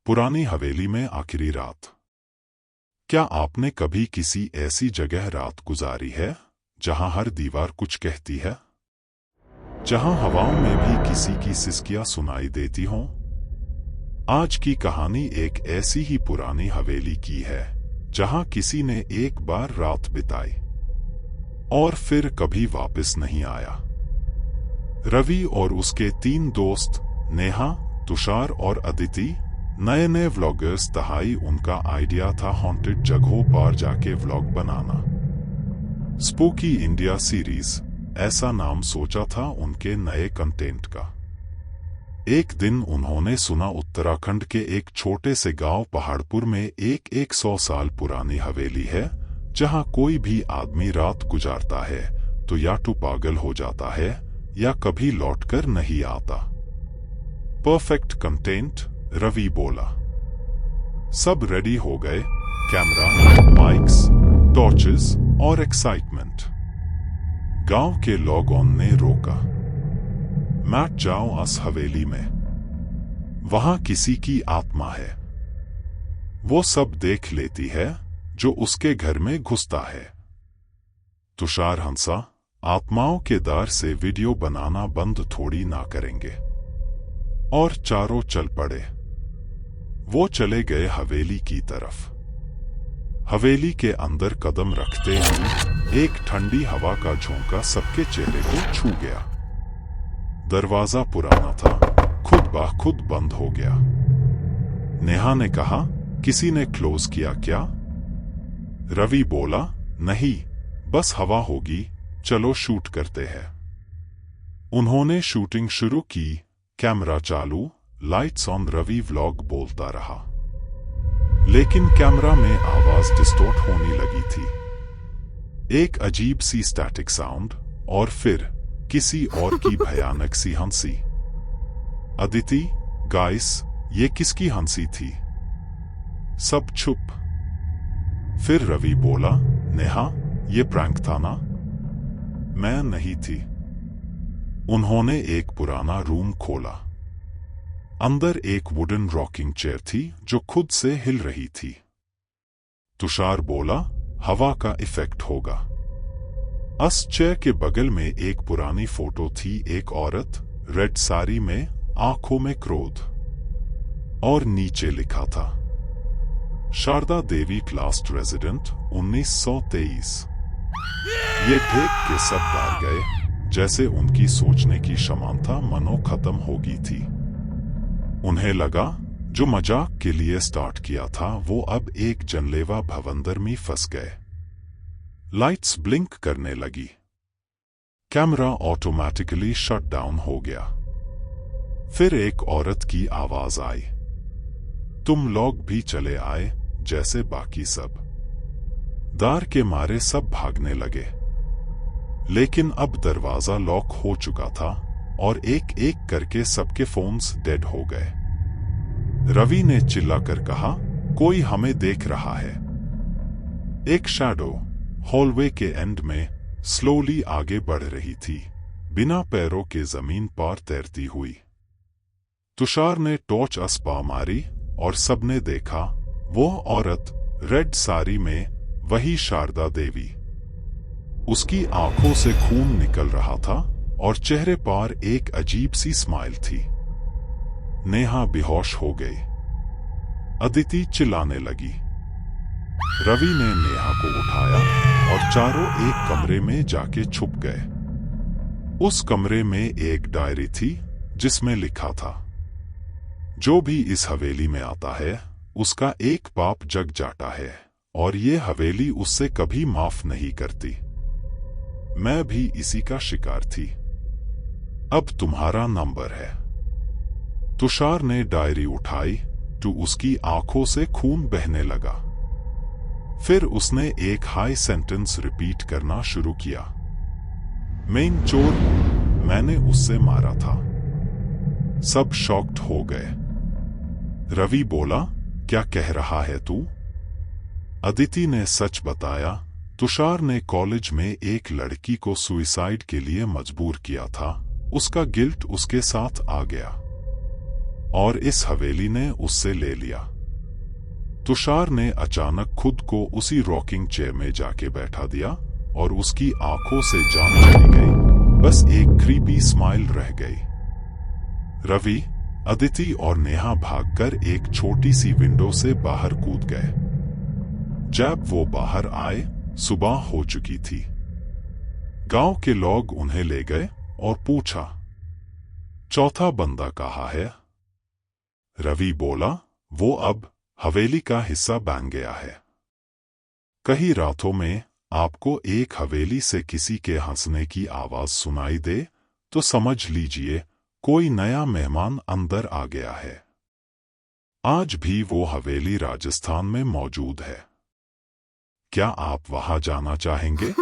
पुरानी हवेली में आखिरी रात। क्या आपने कभी किसी ऐसी जगह रात गुजारी है जहां हर दीवार कुछ कहती है, जहां हवाओं में भी किसी की सिसकियां सुनाई देती हों? आज की कहानी एक ऐसी ही पुरानी हवेली की है जहां किसी ने एक बार रात बिताई और फिर कभी वापस नहीं आया। रवि और उसके 3 दोस्त नेहा, तुषार और अदिति नए व्लॉगर्स तहाई उनका आइडिया था हॉन्टेड जगहों पर जाके व्लॉग बनाना। स्पूकी इंडिया सीरीज ऐसा नाम सोचा था उनके नए कंटेंट का। एक दिन उन्होंने सुना उत्तराखंड के एक छोटे से गांव पहाड़पुर में एक 100 साल पुरानी हवेली है जहां कोई भी आदमी रात गुजारता है तो या तो पागल हो जाता है या कभी लौटकर नहीं आता। परफेक्ट कंटेंट, रवि बोला। सब रेडी हो गए, कैमरा, माइक्स, टॉर्चेस और एक्साइटमेंट। गांव के लोगों ने रोका, मत जाओ इस हवेली में, वहां किसी की आत्मा है, वो सब देख लेती है जो उसके घर में घुसता है। तुषार हंसा, आत्माओं के डर से वीडियो बनाना बंद थोड़ी ना करेंगे। और चारों चल पड़े। वो चले गए हवेली की तरफ। हवेली के अंदर कदम रखते ही एक ठंडी हवा का झोंका सबके चेहरे को छू गया। दरवाजा पुराना था, खुद ब खुद बंद हो गया। नेहा ने कहा, किसी ने क्लोज किया क्या? रवि बोला, नहीं, बस हवा होगी, चलो शूट करते हैं। उन्होंने शूटिंग शुरू की, कैमरा चालू, लाइट्स ऑन। रवि व्लॉग बोलता रहा, लेकिन कैमरा में आवाज डिस्टॉर्ट होने लगी थी। एक अजीब सी स्टैटिक साउंड और फिर किसी और की भयानक सी हंसी। अदिति, गाइस, ये किसकी हंसी थी? सब चुप। फिर रवि बोला, नेहा, ये प्रैंक था ना? मैं नहीं थी। उन्होंने एक पुराना रूम खोला। अंदर एक वुडन रॉकिंग चेयर थी जो खुद से हिल रही थी। तुषार बोला, हवा का इफेक्ट होगा। उस चेयर के बगल में एक पुरानी फोटो थी, एक औरत रेड साड़ी में, आंखों में क्रोध, और नीचे लिखा था, शारदा देवी क्लास रेजिडेंट 1923। ये देख के सब डर गए, जैसे उनकी सोचने की क्षमता मनो खत्म हो गई थी। उन्हें लगा जो मजाक के लिए स्टार्ट किया था वो अब एक जानलेवा भवंदर में फंस गए। लाइट्स ब्लिंक करने लगी। कैमरा ऑटोमेटिकली शट डाउन हो गया। फिर एक औरत की आवाज आई, तुम लोग भी चले आए जैसे बाकी सब। डर के मारे सब भागने लगे, लेकिन अब दरवाजा लॉक हो चुका था और एक एक करके सबके फोन्स डेड हो गए। रवि ने चिल्लाकर कहा, कोई हमें देख रहा है। एक शैडो हॉलवे के एंड में स्लोली आगे बढ़ रही थी, बिना पैरों के जमीन पर तैरती हुई। तुषार ने टॉर्च अस्पा मारी और सबने देखा, वो औरत रेड साड़ी में, वही शारदा देवी। उसकी आंखों से खून निकल रहा था और चेहरे पर एक अजीब सी स्माइल थी। नेहा बेहोश हो गई। अदिति चिल्लाने लगी। रवि ने नेहा को उठाया और चारों एक कमरे में जाके छुप गए। उस कमरे में एक डायरी थी जिसमें लिखा था, जो भी इस हवेली में आता है उसका एक पाप जग जाता है और ये हवेली उससे कभी माफ नहीं करती। मैं भी इसी का शिकार थी। अब तुम्हारा नंबर है। तुषार ने डायरी उठाई तो उसकी आंखों से खून बहने लगा। फिर उसने एक हाई सेंटेंस रिपीट करना शुरू किया, मेन चोर, मैंने उससे मारा था। सब शॉक्ड हो गए। रवि बोला, क्या कह रहा है तू? अदिति ने सच बताया। तुषार ने कॉलेज में एक लड़की को सुसाइड के लिए मजबूर किया था, उसका गिल्ट उसके साथ आ गया। और इस हवेली ने उससे ले लिया। तुषार ने अचानक खुद को उसी रॉकिंग चेयर में जाके बैठा दिया और उसकी आंखों से जान चली गई, बस एक क्रीपी स्माइल रह गई। रवि, अदिति और नेहा भागकर एक छोटी सी विंडो से बाहर कूद गए। जब वो बाहर आए, सुबह हो चुकी थी। गांव के लोग उन्हें ले गए और पूछा, चौथा बंदा कहाँ है? रवि बोला, वो अब हवेली का हिस्सा बन गया है। कई रातों में आपको एक हवेली से किसी के हंसने की आवाज सुनाई दे तो समझ लीजिए कोई नया मेहमान अंदर आ गया है। आज भी वो हवेली राजस्थान में मौजूद है। क्या आप वहां जाना चाहेंगे?